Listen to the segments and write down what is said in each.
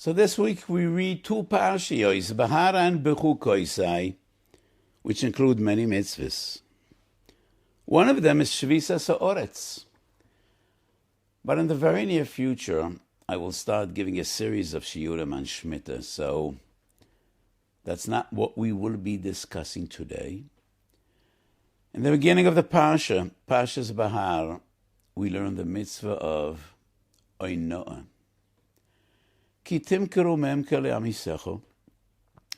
So this week we read two parashiyos, Behar and Bechukotai, which include many mitzvahs. One of them is Shvisa Sa'oretz. But in the very near future, I will start giving a series of shiurim on Shemitah, so that's not what we will be discussing today. In the beginning of the Parshas Behar, we learn the mitzvah of Onaah. Ki timkeru memke le'amisecho,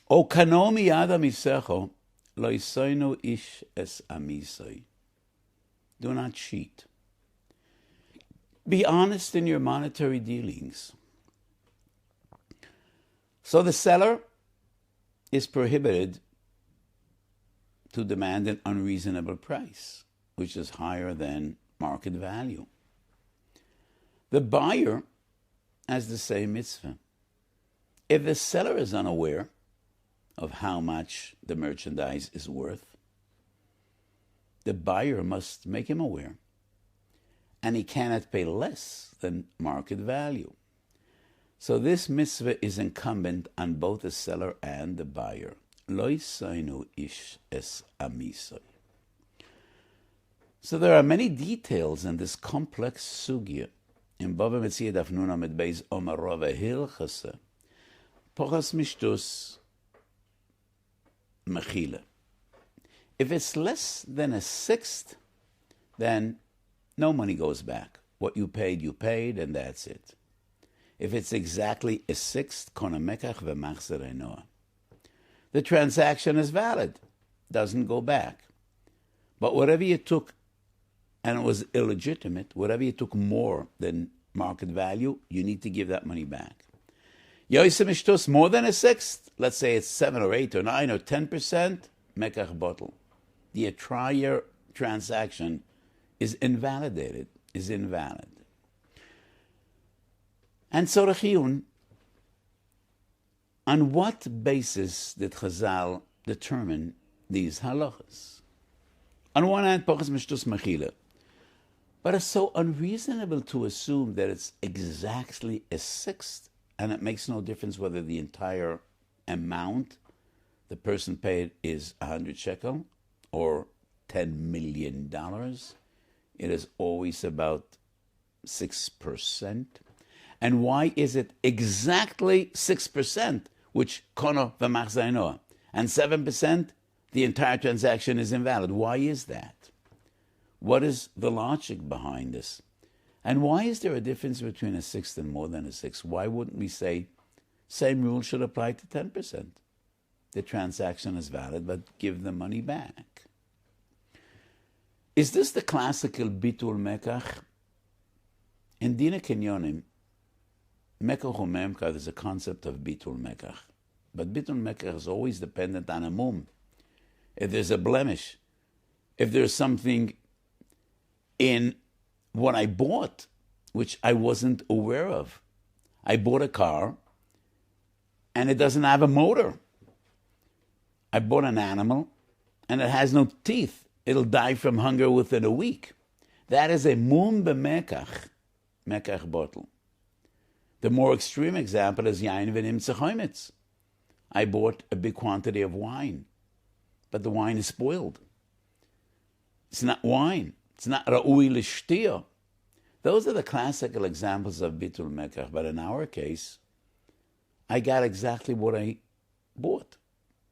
o kano miyad amisecho, lo yisoinu ish es amisoi. Do not cheat. Be honest in your monetary dealings. So the seller is prohibited to demand an unreasonable price, which is higher than market value. The buyer has the same mitzvah. If the seller is unaware of how much the merchandise is worth, the buyer must make him aware, and he cannot pay less than market value. So this mitzvah is incumbent on both the seller and the buyer. Lo yisoinu ish es amisoi. So there are many details in this complex sugya. In Bava Metzia Daf Nun Amud Beis Omar Rava Hilchasa Pochas Mishtus Mechila. If it's less than a sixth, then no money goes back. What you paid, and that's it. If it's exactly a sixth, Kona Mekach v'Machzer Onaah. The transaction is valid, doesn't go back. But whatever you took, and it was illegitimate, whatever you took more than market value, you need to give that money back. Yoisem ishtus, more than a sixth, let's say it's 7 or 8 or 9 or 10%, mekach bottle. The entire transaction is invalidated, is invalid. And so Rechiyun, on what basis did Chazal determine these halachas? On one hand, Pochas Mishtus Mechila. But it's so unreasonable to assume that it's exactly a sixth, and it makes no difference whether the entire amount the person paid is 100 shekel or $10 million. It is always about 6%. And why is it exactly 6%, which kono v'machzer Onaah, and 7%, the entire transaction is invalid? Why is that? What is the logic behind this? And why is there a difference between a sixth and more than a sixth? Why wouldn't we say same rule should apply to 10%? The transaction is valid, but give the money back. Is this the classical bitul mekach? In Dina Kenyonim, mekach umemkach, there's a concept of bitul mekach. But bitul mekach is always dependent on a mum. If there's a blemish, if there's something in what I bought, which I wasn't aware of. I bought a car, and it doesn't have a motor. I bought an animal, and it has no teeth. It'll die from hunger within a week. That is a mum b'mekach, mekach bottle. The more extreme example is yain v'nimtzeh chometz. I bought a big quantity of wine, but the wine is spoiled. It's not wine. It's not ra'ui l'shtiyah. Those are the classical examples of bitul mekach. But in our case, I got exactly what I bought,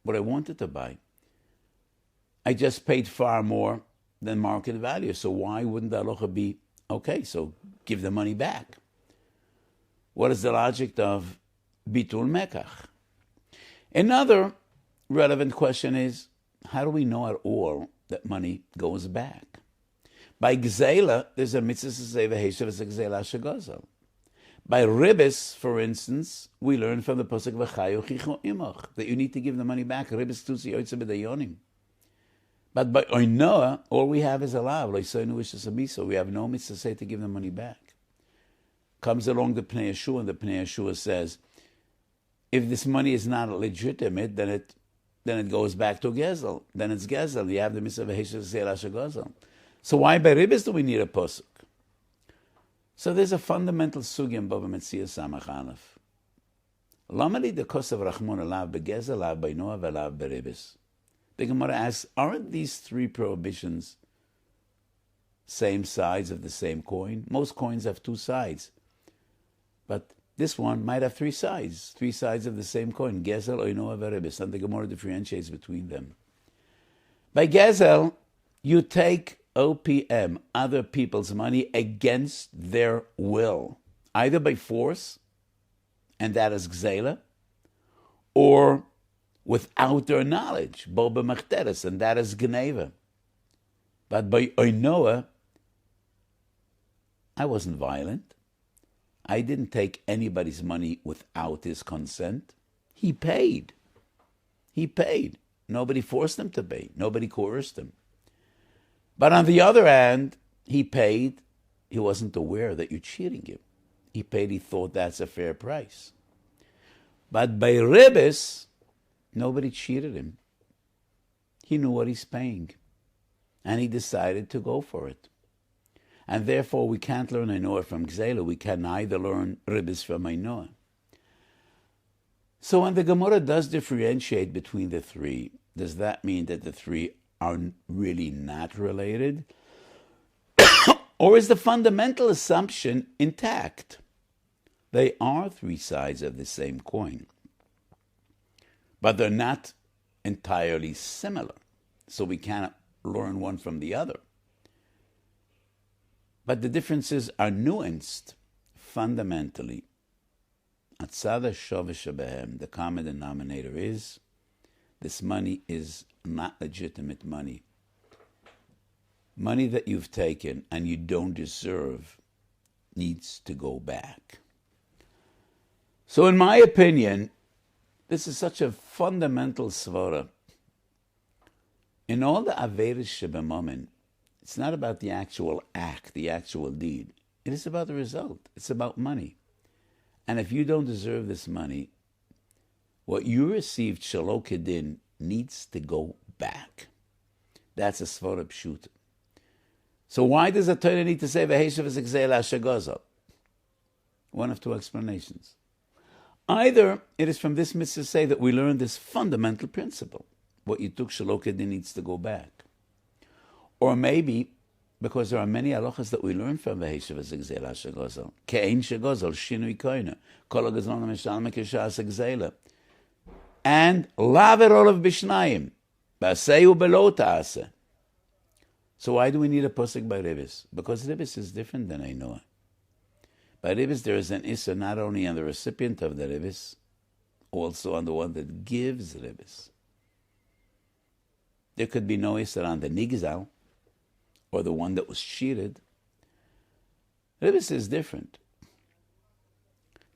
what I wanted to buy. I just paid far more than market value. So why wouldn't the halacha be, okay, so give the money back? What is the logic of bitul mekach? Another relevant question is, how do we know at all that money goes back? By gzeila, there's a mitzvah to say v'heshav es gzeila shegozal. By ribis, for instance, we learn from the pasuk v'chayu chichu imach that you need to give the money back. Ribis tusi yoytze b'dayonim. But by Onaah, all we have is a lav. We have no mitzvah to say to give the money back. Comes along the Pnei Yeshua, and the Pnei Yeshua says, if this money is not legitimate, then it goes back to gezel. Then it's gezel. You have the mitzvah v'heshav es gzeila shegozal. So why by ribis do we need a pasuk? So there's a fundamental sugya in Bava Metzia Samach Aleph. Lamali de kosav rachmon alav begezel alav beinoah v'alav beribis. The Gemara asks, aren't these three prohibitions same sides of the same coin? Most coins have two sides. But this one might have three sides of the same coin. Gezel, oinoah, veribis. And the Gemara differentiates between them. By gezel, you take OPM, other people's money, against their will, either by force, and that is gzela, or without their knowledge, bo b'machteres, and that is gneva. But by oinoah, I wasn't violent. I didn't take anybody's money without his consent. He paid. Nobody forced him to pay. Nobody coerced him. But on the other hand, he paid. He wasn't aware that you're cheating him. He paid. He thought that's a fair price. But by ribis, nobody cheated him. He knew what he's paying. And he decided to go for it. And therefore, we can't learn Onaah from Gzela. We can neither learn ribis from Onaah. So when the Gemara does differentiate between the three, does that mean that the three are really not related? Or is the fundamental assumption intact? They are three sides of the same coin. But they're not entirely similar. So we cannot learn one from the other. But the differences are nuanced fundamentally. Atzada shovish behem, the common denominator is, this money is not legitimate money. Money that you've taken and you don't deserve needs to go back. So in my opinion, this is such a fundamental svara. In all the averis shebemomen, it's not about the actual act, the actual deed. It is about the result. It's about money. And if you don't deserve this money, what you received shelo kedin needs to go back. That's a svara pshuta. So why does the Torah need to say v'heshav es gzeila shegozal? One of two explanations. Either it is from this mitzvah say that we learn this fundamental principle. What you took shelo kedin needs to go back. Or maybe because there are many halachas that we learn from v'heshav es gzeila shegozal. Ke'ein shegozal shinui koina kol hagazon mishalme k'shas gzeila. And laver olav bishnayim b'aseu belo ta'aseh. So why do we need a pasuk by ribis? Because ribis is different than Onaah. By ribis there is an issur not only on the recipient of the ribis, also on the one that gives ribis. There could be no issur on the nigzal, or the one that was cheated. Ribis is different.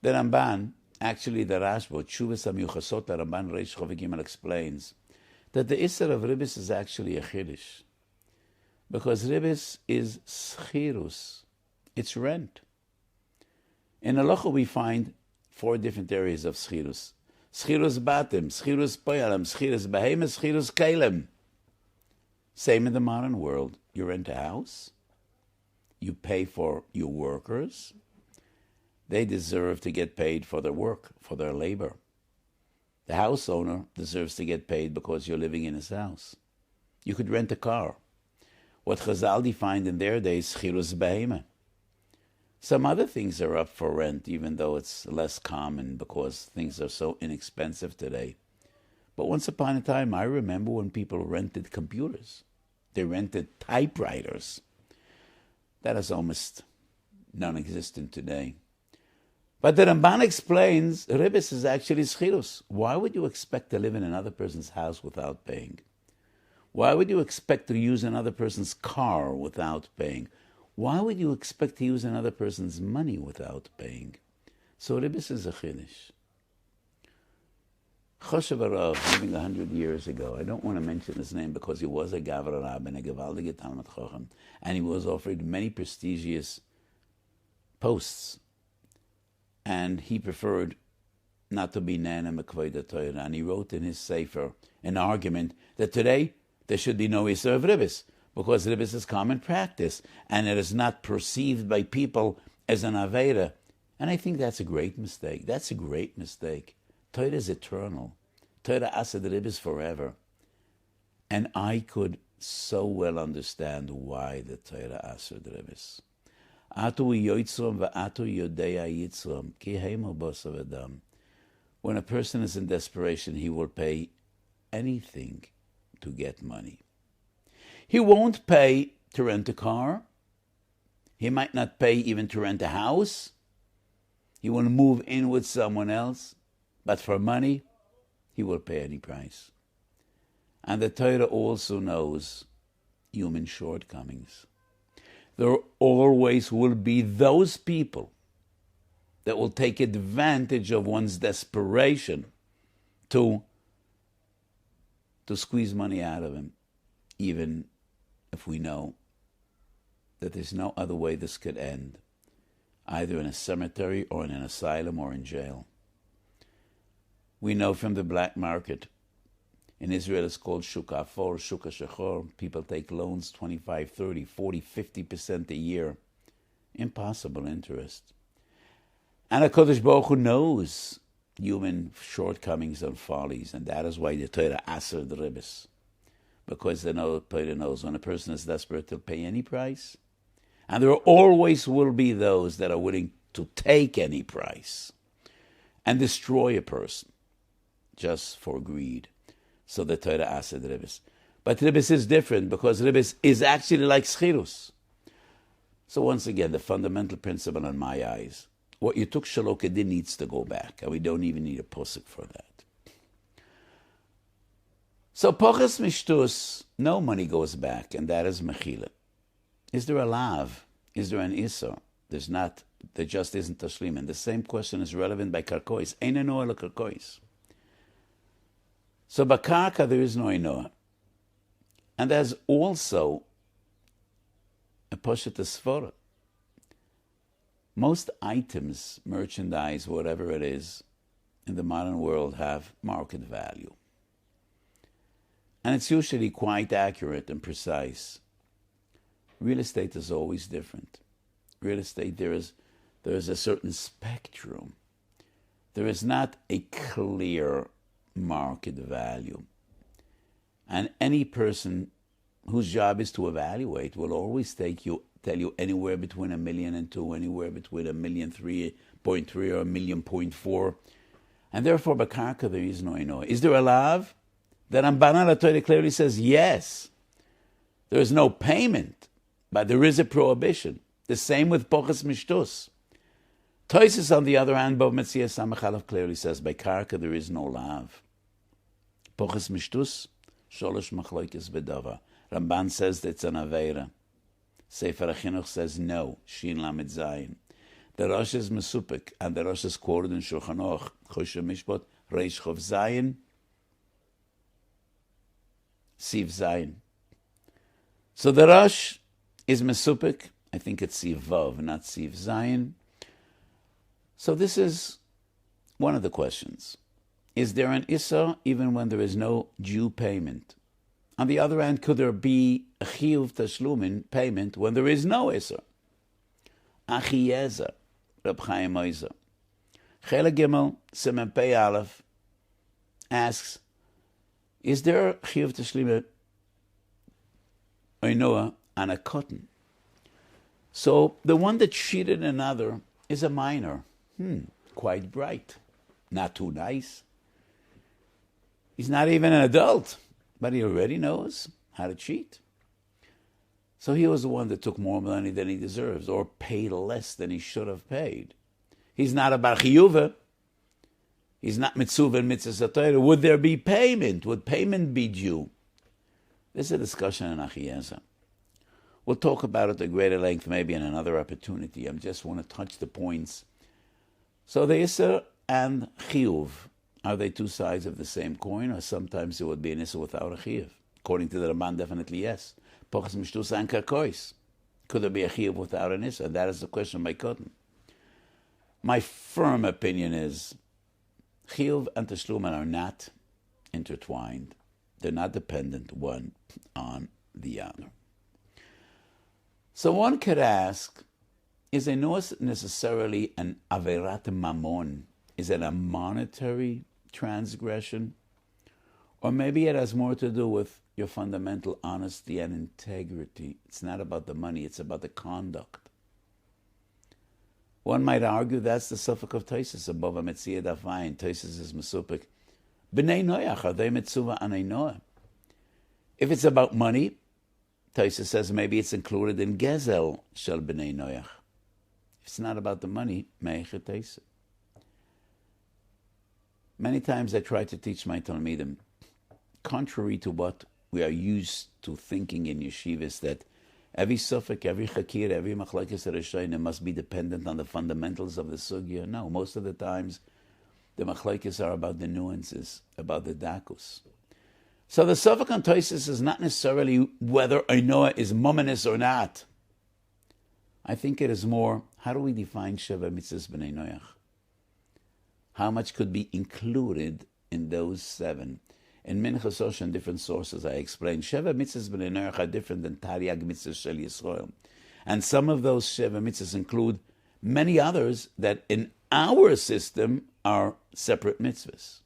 The Ramban, actually the Rashba, Tshuvas HaMiyuchasot, the Ramban Reish Chav Gimel explains that the issur of ribis is actually a chiddush. Because ribis is schirus. It's rent. In halacha we find 4 different areas of schirus. Schirus batim, schirus poyalim, schirus behemoth, schirus kalim. Same in the modern world. You rent a house. You pay for your workers. They deserve to get paid for their work, for their labor. The house owner deserves to get paid because you're living in his house. You could rent a car. What Chazal defined in their days, schirus behema. Some other things are up for rent, even though it's less common because things are so inexpensive today. But once upon a time, I remember when people rented computers. They rented typewriters. That is almost non-existent today. But the Ramban explains, ribis is actually schirus. Why would you expect to live in another person's house without paying? Why would you expect to use another person's car without paying? Why would you expect to use another person's money without paying? So ribis is a chiddush. Choshev Arav, living 100 years ago, I don't want to mention his name because he was a Gavra Rab and a Gevaldige Talmud Chacham, and he was offered many prestigious posts, and he preferred not to be Nana Mekvoida Torah, and he wrote in his Sefer an argument that today there should be no issur of ribis, because ribis is common practice, and it is not perceived by people as an avera. And I think that's a great mistake. That's a great mistake. Torah is eternal. Torah Asad Rib is forever. And I could so well understand why the Torah Asad Rib is. When a person is in desperation, he will pay anything to get money. He won't pay to rent a car. He might not pay even to rent a house. He will move in with someone else. But for money, he will pay any price. And the Torah also knows human shortcomings. There always will be those people that will take advantage of one's desperation to squeeze money out of him, even if we know that there's no other way this could end, either in a cemetery or in an asylum or in jail. We know from the black market, in Israel it's called Shuk Afor, Shuk HaShachor. People take loans 25, 30, 40, 50% a year. Impossible interest. And HaKadosh Baruch Hu knows human shortcomings and follies, and that is why the Torah Aser the Ribbis. Because the Torah knows when a person is desperate, to pay any price. And there always will be those that are willing to take any price and destroy a person just for greed. So the Torah Asad Ribbis. But Ribbis is different because Ribbis is actually like Schirus. So once again, the fundamental principle in my eyes, what you took Shelo Kedin needs to go back, and we don't even need a posuk for that. So Poches Mishtus, no money goes back, and that is Mechila. Is there a lav? Is there an Issa? There's not. There just isn't Tashlim. And the same question is relevant by Karkois. Ein Onaah Karkois. So Bakarka, there is no Onaah. And there's also a Poshet Sfora. Most items, merchandise, whatever it is, in the modern world have market value. And it's usually quite accurate and precise. Real estate is always different. Real estate, there is a certain spectrum. There is not a clear market value. And any person whose job is to evaluate will always tell you anywhere between 1 million and 2, anywhere between 1,003,300 or 1,000,400. And therefore, Bakarka, there is no Onaah. Is there a lav? The Ramban Torah clearly says yes. There is no payment, but there is a prohibition. The same with Poches Mishtus. Toises, on the other hand, Bov Metzias Samachalav clearly says, by Karka there is no lav. Poches Mishtus, Sholosh Machloikes Bedava. Ramban says that it's an Aveira. Sefer HaChinuch says no, Shin Lamed Zayin. The Rosh is Mesupik, and the Rosh is quoted in Shulchan Aruch, Choshe Mishpot, Reish Chov Zayin, Siv Zayin. So the Rosh is Mesupik. I think it's Siv Vav, not Siv Zayin. So this is one of the questions. Is there an Issa even when there is no due payment? On the other hand, could there be a Chiyuv Tashlumin payment when there is no Issa? Achiyeza, Reb Chaim Oizer. Chela Gimel, Simen Pei Aleph, asks, is there Chiyuv Tashlumin Onaah on a cotton? So the one that cheated another is a minor. Quite bright. Not too nice. He's not even an adult, but he already knows how to cheat. So he was the one that took more money than he deserves, or paid less than he should have paid. He's not a bar chiyuva. He's not mitzuva and mitzvah satayra. Would there be payment? Would payment be due? This is a discussion in Achiyeza. We'll talk about it at greater length maybe in another opportunity. I just want to touch the points. So the Isser and Chiyuv, are they two sides of the same coin, or sometimes there would be an Isser without a Chiyuv? According to the Ramban, definitely yes. Poches Mishtus and Karkois. Could there be a Chiyuv without an Isser? That is the question by Cotton. My firm opinion is Chiyuv and Teshlumen are not intertwined. They're not dependent one on the other. So one could ask, is a Onaah necessarily an Averat Mammon? Is it a monetary transgression, or maybe it has more to do with your fundamental honesty and integrity. It's not about the money, it's about the conduct. One might argue that's the suffix of Taisus above a Metzia Dafayin. Taisus is Mesupik. B'nei Noach, are they Metzuva Anei Noah? If it's about money, Taisus says maybe it's included in Gezel Shel B'nei Noach. If it's not about the money, Meichet Taisus. Many times I try to teach my Talmidim, contrary to what we are used to thinking in yeshivas, that every suffix, every chakir, every machlekes rishonim must be dependent on the fundamentals of the sugya. No, most of the times the machlekes are about the nuances, about the dakus. So the suffix on Taisus is not necessarily whether Onaah is mominous or not. I think it is more, how do we define Sheva Mitzvahs B'nei Noach? How much could be included in those 7? In Minchas Osha and different sources, I explained, Sheva Mitzvahs B'nei Noach are different than Taryag Mitzvahs Shel Yisrael. And some of those Sheva Mitzvahs include many others that in our system are separate mitzvahs.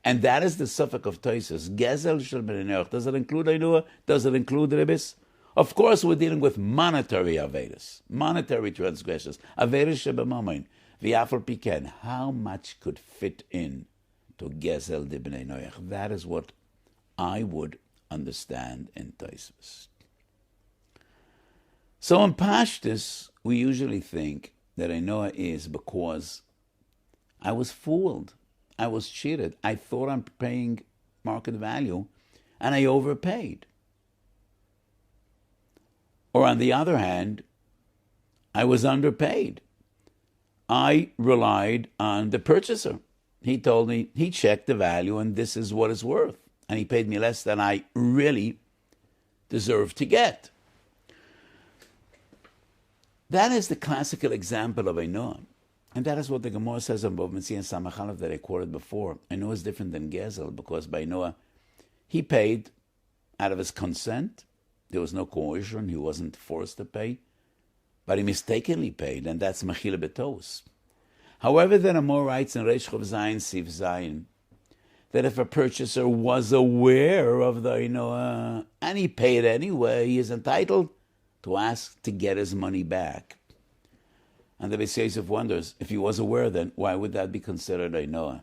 And that is the suffix of Taisus. Gezel Shel B'nei Noach. Does it include Onaah? Does it include Ribis? Of course, we're dealing with monetary Avedas, monetary transgressions. Avedas Shebamamin. V'afal piken, how much could fit in to Gezel de B'nei Noach? That is what I would understand in Taisus. So in Pashtus, we usually think that Onaah is because I was fooled, I was cheated, I thought I'm paying market value, and I overpaid. Or on the other hand, I was underpaid. I relied on the purchaser. He told me, he checked the value and this is what it's worth. And he paid me less than I really deserved to get. That is the classical example of Onaah. And that is what the Gemara says on Bov Metzia and Samachalov that I quoted before. Onaah is different than Gezel because by Onaah, he paid out of his consent. There was no coercion. He wasn't forced to pay. But he mistakenly paid, and that's Mechila Betos. However, the Ramah writes in Reish Chav Zayin, Siv Zayin, that if a purchaser was aware of the Onaah and he paid anyway, he is entitled to ask to get his money back. And the Beis Yosef wonders, if he was aware then, why would that be considered Onaah?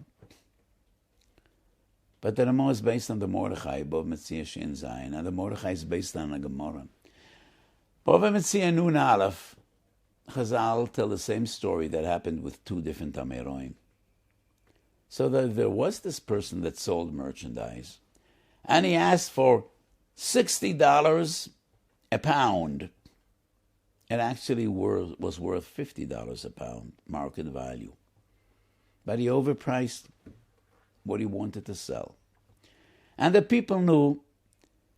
But the Ramah is based on the Mordechai, Bov Metzia Shin Zayin, and the Mordechai is based on the Gemara. Bov Metzia Nun Aleph, Chazal tell the same story that happened with 2 different Ameroim. So that there was this person that sold merchandise, and he asked for $60 a pound. It actually was worth $50 a pound, market value. But he overpriced what he wanted to sell. And the people knew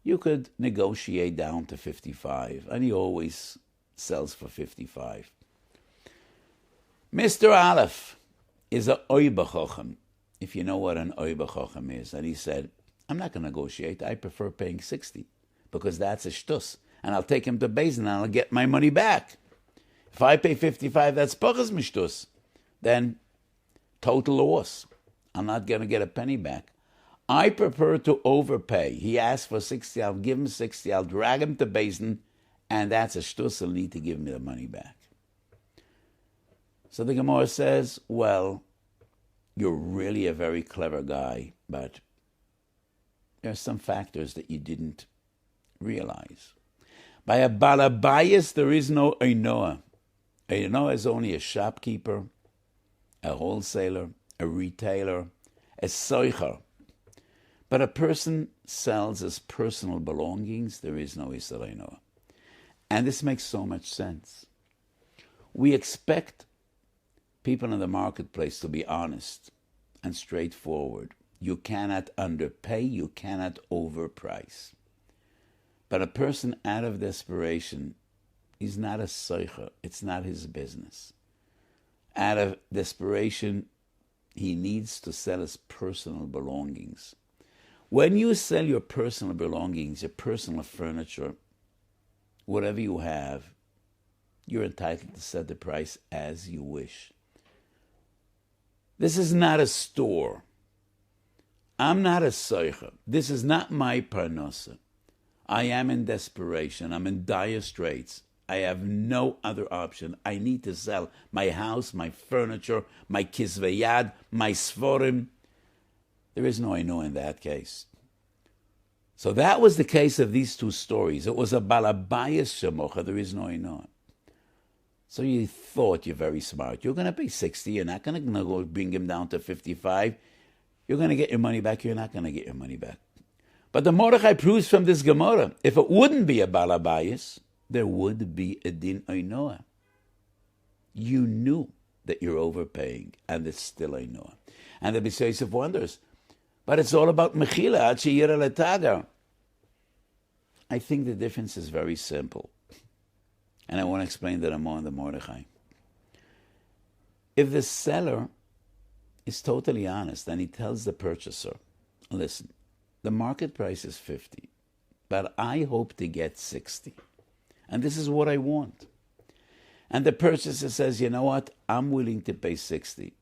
you could negotiate down to 55, and he always sells for 55. Mr. Aleph is a Oiba Chochem, if you know what an Oiba Chochem is. And he said, I'm not going to negotiate. I prefer paying 60 because that's a shtus. And I'll take him to Beis and I'll get my money back. If I pay 55, that's pachas mishtus. Then total loss. I'm not going to get a penny back. I prefer to overpay. He asked for 60, I'll give him 60, I'll drag him to Beis, and that's a shtus, he'll need to give me the money back. So the Gemara says, well, you're really a very clever guy, but there are some factors that you didn't realize. By a balabayas, there is no Onaah. Onaah is only a shopkeeper, a wholesaler, a retailer, a soicher. But a person sells his personal belongings, there is no Isser Onaah. And this makes so much sense. We expect people in the marketplace to be honest and straightforward. You cannot underpay, you cannot overprice. But a person out of desperation, he's not a soicher, it's not his business. Out of desperation, he needs to sell his personal belongings. When you sell your personal belongings, your personal furniture, whatever you have, you're entitled to set the price as you wish. This is not a store. I'm not a soicher. This is not my parnasa. I am in desperation. I'm in dire straits. I have no other option. I need to sell my house, my furniture, my kisveyad, my sforim. There is no Onaah in that case. So that was the case of these two stories. It was a balabayas shemocha. There is no Onaah. So you thought you're very smart. You're going to pay 60. You're not going to go bring him down to 55. You're going to get your money back. You're not going to get your money back. But the Mordechai proves from this Gemara, if it wouldn't be a balabayas, there would be a din Onaah. You knew that you're overpaying, and it's still Onaah. And the B'Seisef wonders, but it's all about mechila, ad sheyira letagar. I think the difference is very simple. And I want to explain that more in the Mordechai. If the seller is totally honest and he tells the purchaser, listen, the market price is 50, but I hope to get 60. And this is what I want. And the purchaser says, you know what, I'm willing to pay 60.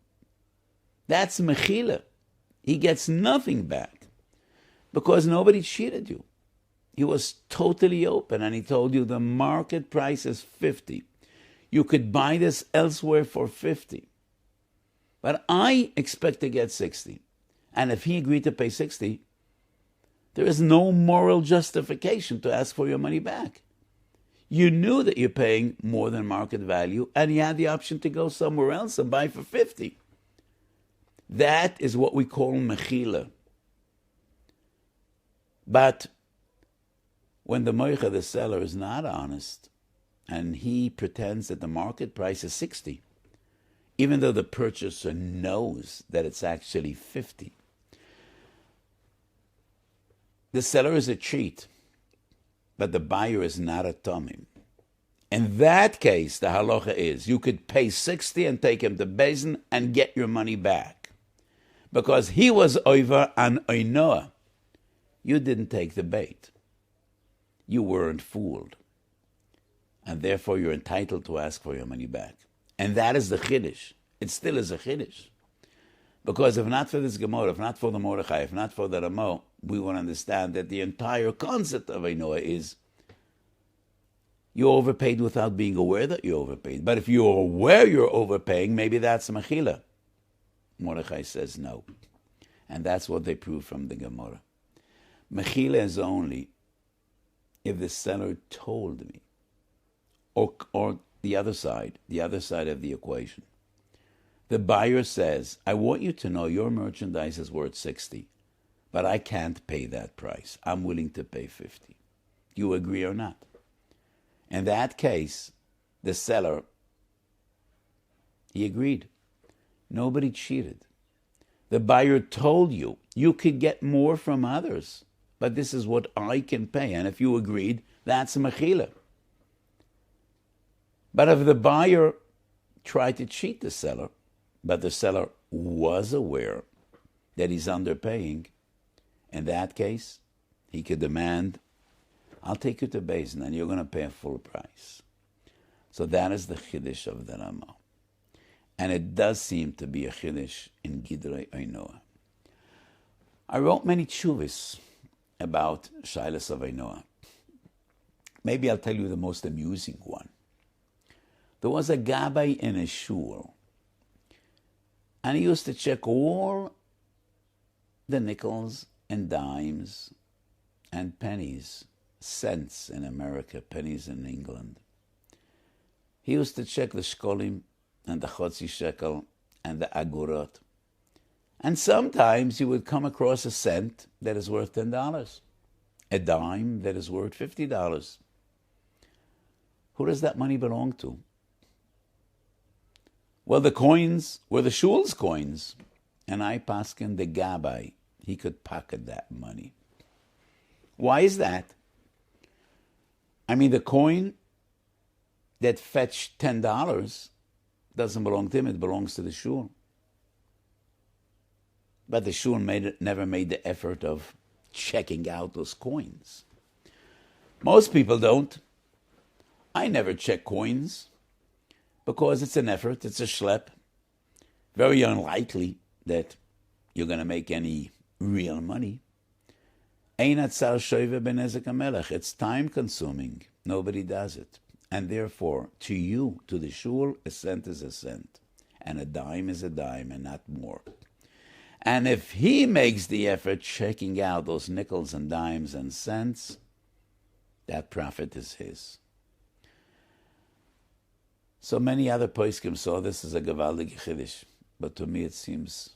That's mechila. He gets nothing back because nobody cheated you. He was totally open and he told you the market price is 50. You could buy this elsewhere for 50. But I expect to get 60. And if he agreed to pay 60, there is no moral justification to ask for your money back. You knew that you're paying more than market value and you had the option to go somewhere else and buy for 50. That is what we call mechila. But when the moicha, the seller, is not honest and he pretends that the market price is 60, even though the purchaser knows that it's actually 50, the seller is a cheat, but the buyer is not a tamim. In that case, the halacha is you could pay 60 and take him to Beis and get your money back. Because he was over an Onaah. You didn't take the bait. You weren't fooled. And therefore you're entitled to ask for your money back. And that is the chiddush. It still is a chiddush. Because if not for this Gemara, if not for the Mordechai, if not for the Ramo, we would understand that the entire concept of Onaah is you overpaid without being aware that you overpaid. But if you're aware you're overpaying, maybe that's mechila. Mordechai says no. And that's what they prove from the Gemara. Mechila is only if the seller told me. Or the other side of the equation. The buyer says, I want you to know your merchandise is worth 60, but I can't pay that price. I'm willing to pay 50. Do you agree or not? In that case, the seller, he agreed. Nobody cheated. The buyer told you, you could get more from others, but this is what I can pay. And if you agreed, that's a mechila. But if the buyer tried to cheat the seller, but the seller was aware that he's underpaying, in that case, he could demand, I'll take you to Beis and you're going to pay a full price. So that is the chiddush of the Rama. And it does seem to be a chiddush in Gidrei Onaah. I wrote many tshuvos about Shailas of Onaah. Maybe I'll tell you the most amusing one. There was a gabbai in a shul, and he used to check all the nickels and dimes and pennies, cents in America, pennies in England. He used to check the shkolim and the chotzi shekel and the agurot. And sometimes he would come across a cent that is worth $10, a dime that is worth $50. Who does that money belong to? Well, the coins were the shul's coins, and I paskin the gabbai. He could pocket that money. Why is that? I mean, the coin that fetched $10 doesn't belong to him, it belongs to the shul. But the shul never made the effort of checking out those coins. Most people don't. I never check coins because it's an effort, it's a schlep. Very unlikely that you're going to make any real money. It's time consuming. Nobody does it. And therefore, to you, to the shul, a cent is a cent. And a dime is a dime and not more. And if he makes the effort checking out those nickels and dimes and cents, that profit is his. So many other poskim saw this as a gewaldige chiddush, but to me it seems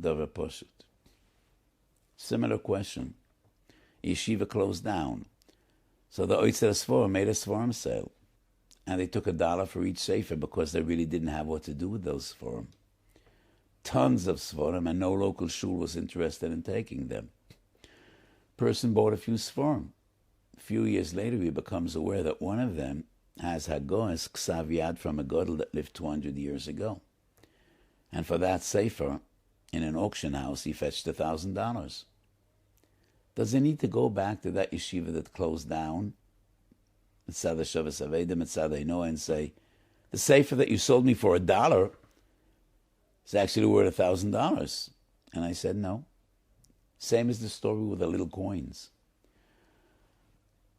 davar poshut. Similar question. Yeshiva closed down. So the Oitzer Sforim made a Sforim sale. And they took $1 for each sefer because they really didn't have what to do with those Sforim. Tons of Sforim, and no local shul was interested in taking them. Person bought a few Sforim. A few years later, he becomes aware that one of them has Hagos Ksav Yad from a Godel that lived 200 years ago. And for that sefer, in an auction house, he fetched $1,000. Does he need to go back to that yeshiva that closed down, and say, the sefer that you sold me for $1 is actually worth $1,000? And I said, no. Same as the story with the little coins.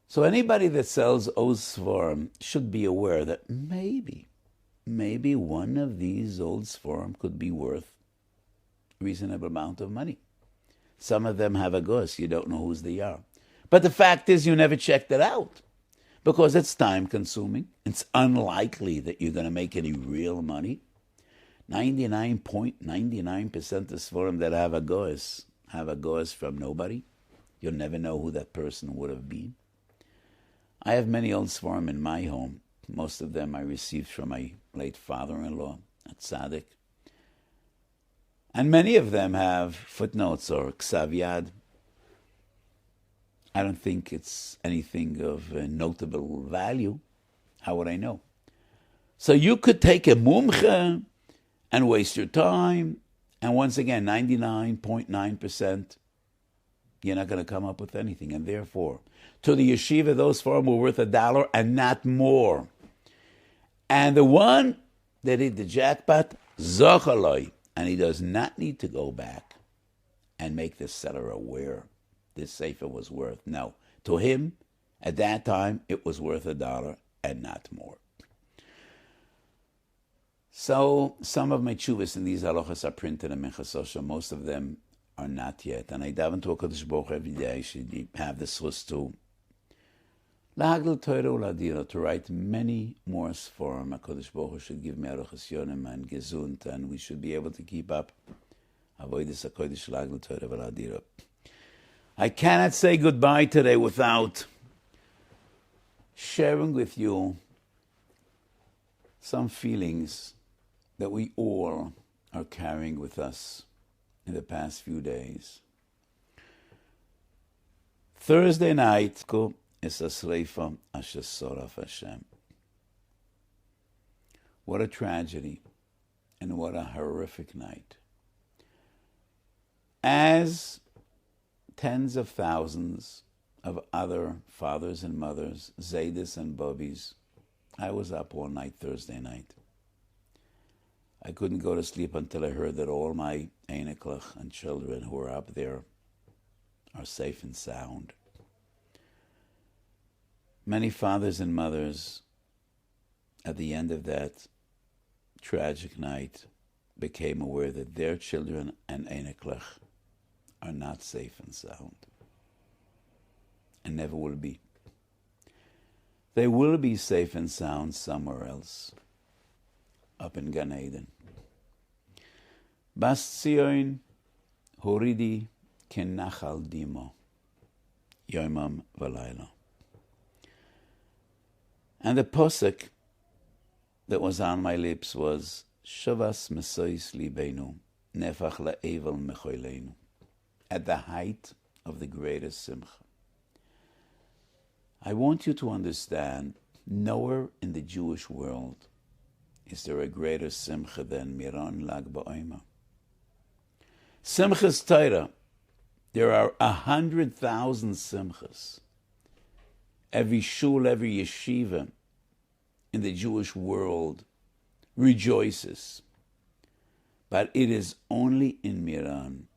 So anybody that sells old Sforim should be aware that maybe one of these old Sforim could be worth a reasonable amount of money. Some of them have a gus, you don't know whose they are. But the fact is you never checked it out because it's time consuming. It's unlikely that you're going to make any real money. 99.99% of Sforim that have a gus from nobody. You'll never know who that person would have been. I have many old Sforim in my home. Most of them I received from my late father-in-law at Tzaddik. And many of them have footnotes or Ksav Yad. I don't think it's anything of notable value. How would I know? So you could take a mumche and waste your time. And once again, 99.9%, you're not going to come up with anything. And therefore, to the yeshiva, those Sforim were worth $1 and not more. And the one that hit the jackpot, Zachaloi, and he does not need to go back and make the seller aware this sefer was worth. No. To him, at that time, it was worth $1 and not more. So some of my tshuvas in these halachas are printed in Minchas Osher. Most of them are not yet. And I daven to HaKadosh Baruch Hu every day. I should have the zchus to Lahagdil Torah Uladira, to write many more Sforim. HaKadosh Baruch Hu should give me Aruchas Yonim and Gesund, and we should be able to keep up Avodas HaKodesh Lahagdil Torah Uladira. I cannot say goodbye today without sharing with you some feelings that we all are carrying with us in the past few days. Thursday night is a sreifa asher soraf Hashem. What a tragedy and what a horrific night. As tens of thousands of other fathers and mothers, Zaydis and Bobbies, I was up all night Thursday night. I couldn't go to sleep until I heard that all my Eineklach and children who are up there are safe and sound. Many fathers and mothers at the end of that tragic night became aware that their children and Eineklach are not safe and sound and never will be. They will be safe and sound somewhere else, up in Gan Eden. Bas Tzion horidi kenachal dimo, yomam v'layla. And the posuk that was on my lips was Shavas Mesois Libeinu, Nefach La'evel Mecholeinu, at the height of the greatest simcha. I want you to understand, nowhere in the Jewish world is there a greater simcha than Miran Lag BaOmer. Simchas Torah, there are 100,000 simchas. Every shul, every yeshiva in the Jewish world rejoices. But it is only in Miran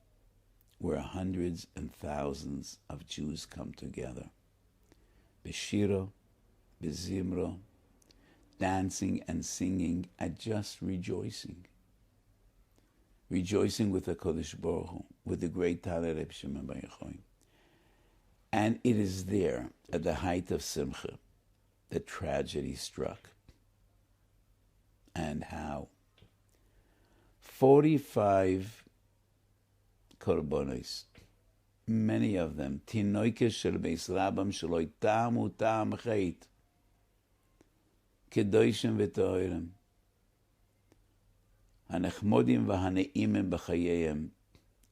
where hundreds and thousands of Jews come together. Beshira, bezimra, dancing and singing and just rejoicing. Rejoicing with the Kodesh Baruch Hu, with the great Talmud Reb Shimon Bar Yochai. And it is there, at the height of Simcha, that tragedy struck. And how? 45 korbanos, many of them, tinoikes shel beis rabam shelo tamu tam chet, kedoshim v'toirem, hanechmodim v'haneimim b'chayeyem,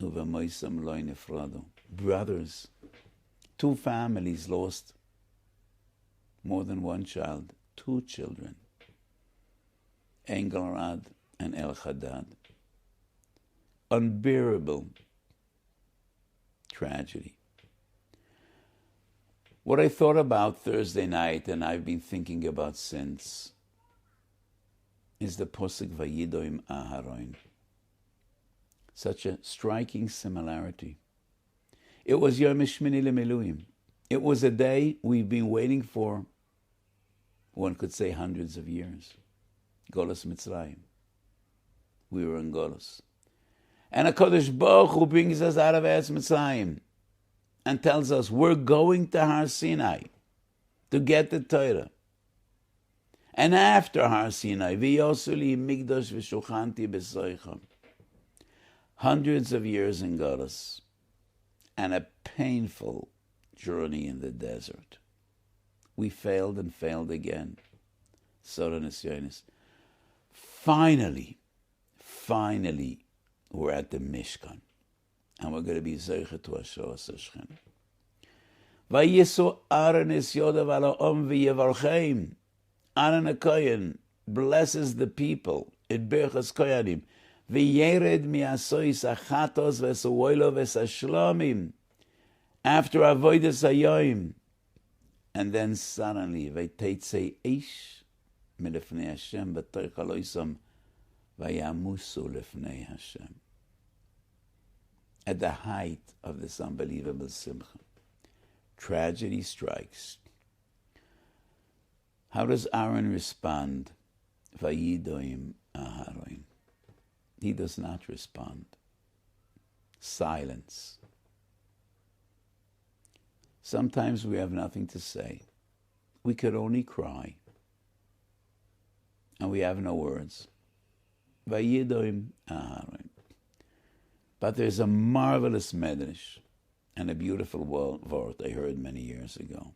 uvemoisam lo nefradu. Brothers, 2 families lost more than one child, 2 children, Engelrad and El Haddad. Unbearable tragedy. What I thought about Thursday night, and I've been thinking about since, is the Posuk Vayidoim Aharon. Such a striking similarity. It was Yom Shmini L'Miluim. It was a day we've been waiting for, one could say hundreds of years. Golos Mitzrayim. We were in Golos. And HaKadosh Baruch Hu brings us out of Eretz Mitzrayim and tells us we're going to Har Sinai to get the Torah. And after Har Sinai, V'yosuli migdosh v'shulchanti b'soicham. Hundreds of years in Golos and a painful journey in the desert. We failed and failed again. Sorah Nisyonis. Finally, we're at the Mishkan. And we're going to be Zeicha to Ashos Hashem. Vayisu Aaron es yodav ala'om v'yevarcheim. Aaron HaKoyen blesses the people. It berachas koyanim. V'yered mi'asois achatos v'esuoilo v'esashlomim. After avodas hayoim. And then suddenly, v'teitzei ish milefnei Hashem b'toich aloisam v'yamusu lefnei Hashem. At the height of this unbelievable simcha, tragedy strikes. How does Aaron respond? Vayidoim Aharon. He does not respond. Silence. Sometimes we have nothing to say. We could only cry. And we have no words. Vayidoim Aharon. But there's a marvelous medrash and a beautiful word I heard many years ago.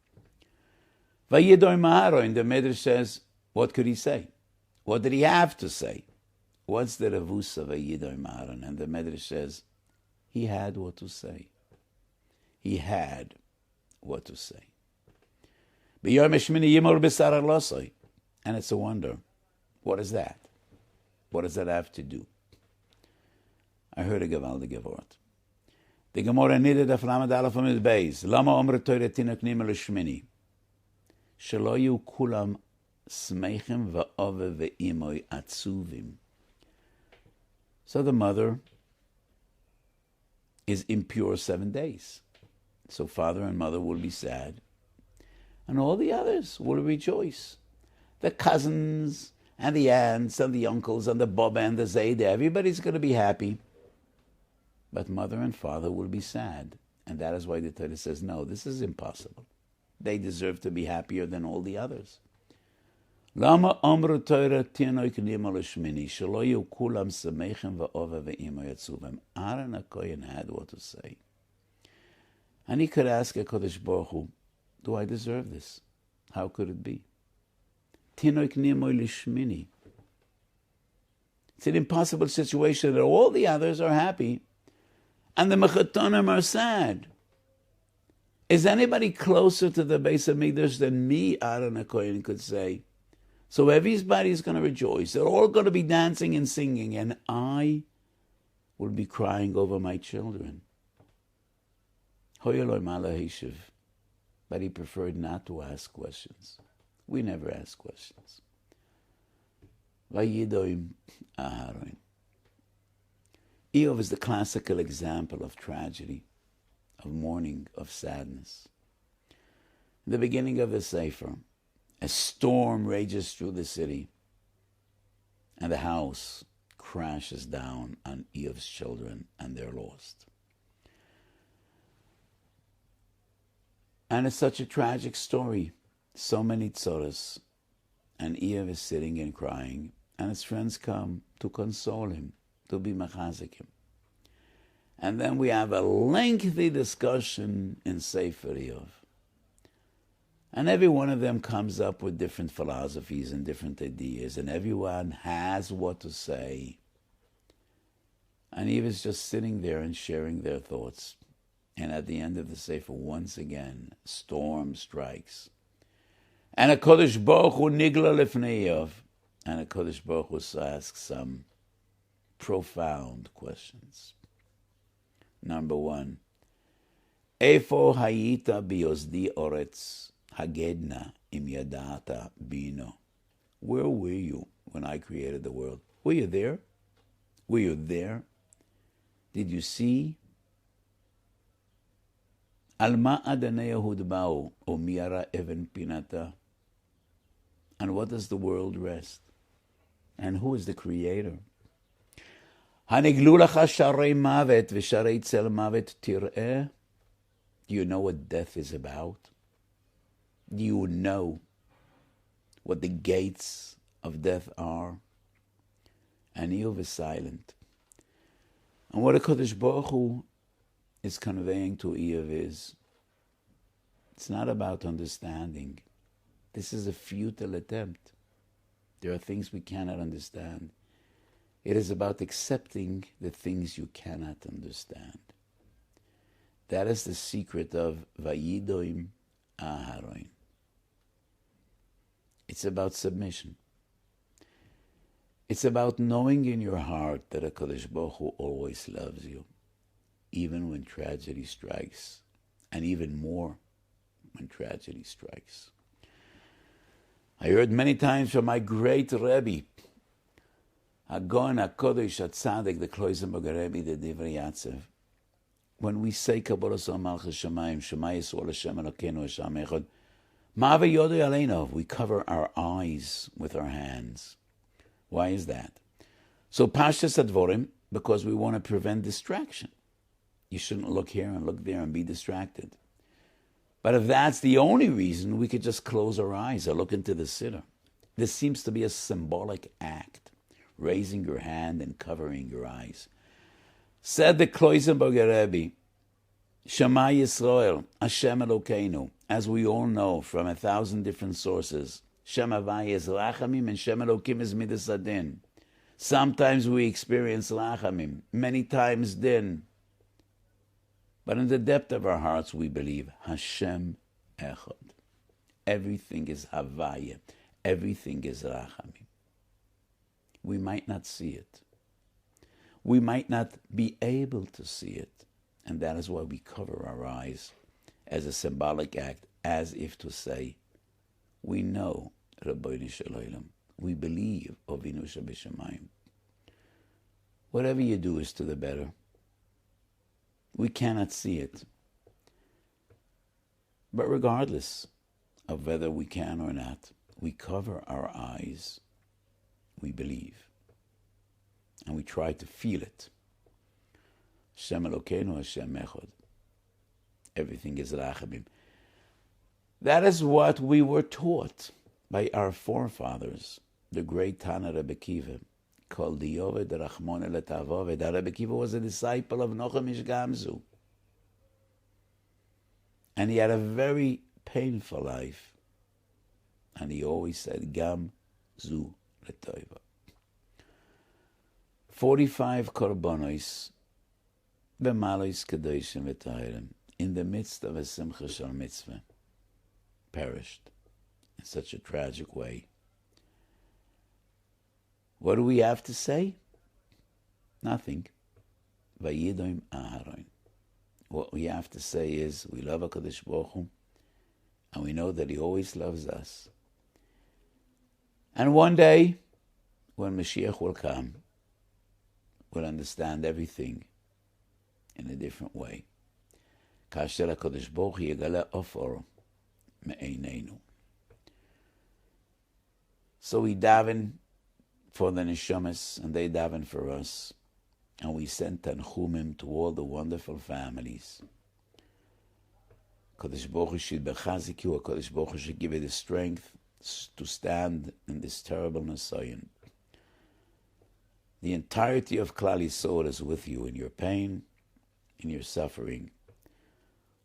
Vayidoim Aharon, the medrash says, what could he say? What did he have to say? What's the revus of Vayidoim Aharon? And the medrash says, he had what to say. He had what to say. And it's a wonder. What is that? What does that have to do? I heard a gewaltige Wort. The Gemara needed a Flamed Aleph Amid Beis. Lama Omre Teure Tinok Nimel Shmini. Shelo yu kulam smechem va'ove ve'imoi atzuvim. So the mother is impure 7 days. So father and mother will be sad. And all the others will rejoice. The cousins and the aunts and the uncles and the Baba and the Zayda, everybody's going to be happy. But mother and father will be sad. And that is why the Torah says, no, this is impossible. They deserve to be happier than all the others. Lama amru Torah tinoik nimal shmini shelo yu kulam semechem va'ova ve'imo yatzuvim. Aaron HaKoyen had what to say. And he could ask HaKadosh Baruch Hu, do I deserve this? How could it be? Tinoik nimal shmini. It's an impossible situation that all the others are happy and the Mechatonim are sad. Is anybody closer to the Beis HaMikdash than me, Aaron HaKoyen, could say? So everybody's going to rejoice. They're all going to be dancing and singing, and I will be crying over my children. But he preferred not to ask questions. We never ask questions. Vayidoim Aharon. Eov is the classical example of tragedy, of mourning, of sadness. In the beginning of the Sefer, a storm rages through the city, and the house crashes down on Eov's children, and they're lost. And it's such a tragic story. So many tzoros. And Eov is sitting and crying, and his friends come to console him, to be machazik him. And then we have a lengthy discussion in Sefer Eov. And every one of them comes up with different philosophies and different ideas, and everyone has what to say. And Eov is just sitting there and sharing their thoughts. And at the end of the Sefer, once again, storm strikes. And a Kodesh Baruch Hu nigla lifnei Eov. And a Kodesh Baruch Hu asks some profound questions. Number one, Eifo hayita biyosdi oretz hagedna im yadata bino. Where were you when I created the world? Were you there? Were you there? Did you see? Alma adane Yehud ba'u o miara even pinata. And what does the world rest? And who is the creator? Haniglu lacha sharei mavet v'sharei tzel mavet tir'eh. Do you know what death is about? Do you know what the gates of death are? And Eov is silent. And what a Kodesh Baruch Hu is conveying to Eov is, it's not about understanding. This is a futile attempt. There are things we cannot understand. It is about accepting the things you cannot understand. That is the secret of Vayidoim Aharoin. It's about submission. It's about knowing in your heart that HaKadosh Baruch Hu always loves you, even when tragedy strikes, and even more when tragedy strikes. I heard many times from my great Rebbe, Hagon HaKodesh HaTzadik, the Kloisenberger Rebbe, the Divrei Yatzev, when we say Kabbalah Sol Malchus Shemayim, Shema Yisrael Hashem Elokeinu Hashem Echad, Ma'ave Yodei Aleinu, we cover our eyes with our hands. Why is that? So Parshat Advorim, because we want to prevent distraction. You shouldn't look here and look there and be distracted. But if that's the only reason, we could just close our eyes or look into the Siddur. This seems to be a symbolic act, raising your hand and covering your eyes. Said the Kloisenberger Rebbe, Shema Yisrael, Hashem Elokeinu, as we all know from 1,000 different sources, Shem Havai is Rachamim and Shem Elokim is Midas Adin. Sometimes we experience Rachamim, many times Din. But in the depth of our hearts, we believe Hashem Echad. Everything is Havaya. Everything is Rachamim. We might not see it. We might not be able to see it. And that is why we cover our eyes as a symbolic act, as if to say, we know Rabbeinu Shalom. We believe Ovinu Shabishamayim. Whatever you do is to the better. We cannot see it. But regardless of whether we can or not, we cover our eyes, we believe, and we try to feel it. Shem Elokeinu Hashem Echad. Everything is Rachamim. That is what we were taught by our forefathers, the great Tana Rebbe Kiva, called the Yoved Rachmon Eletavoved. Rebbe Kiva was a disciple of Nochem Ish Gamzu. And he had a very painful life. And he always said, Gam Zu Letoiva. 45 korbanos, b'malos kedoshim v'tayrim, in the midst of a simcha shel mitzvah, perished in such a tragic way. What do we have to say? Nothing. Vayidoim Aharon. What we have to say is, we love HaKadosh Baruch Hu, and we know that He always loves us. And one day, when Mashiach will come, will understand everything in a different way. כאשר הקדוש ברוך הוא יגלה אופור מעינינו. So we daven for the neshamas, and they daven for us. And we send tanchumim to all the wonderful families. Kadosh Baruch Hu should bechazik you, Kadosh Baruch Hu should give you the strength to stand in this terrible Nisayon. The entirety of Klal Yisrael is with you in your pain, in your suffering.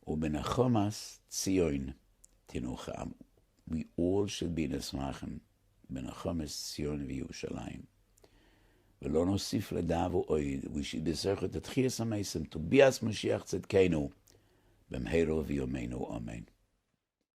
Ubenachomas tzion tinucham. We all should be nesmachem. Benachomas tzion v'Yerushalayim. V'lo nosif ledavu oid. We should be zechet at Chiyas HaMeisim to bias Mashiach Tzedkenu. B'mheiro v'yomeinu. Amen.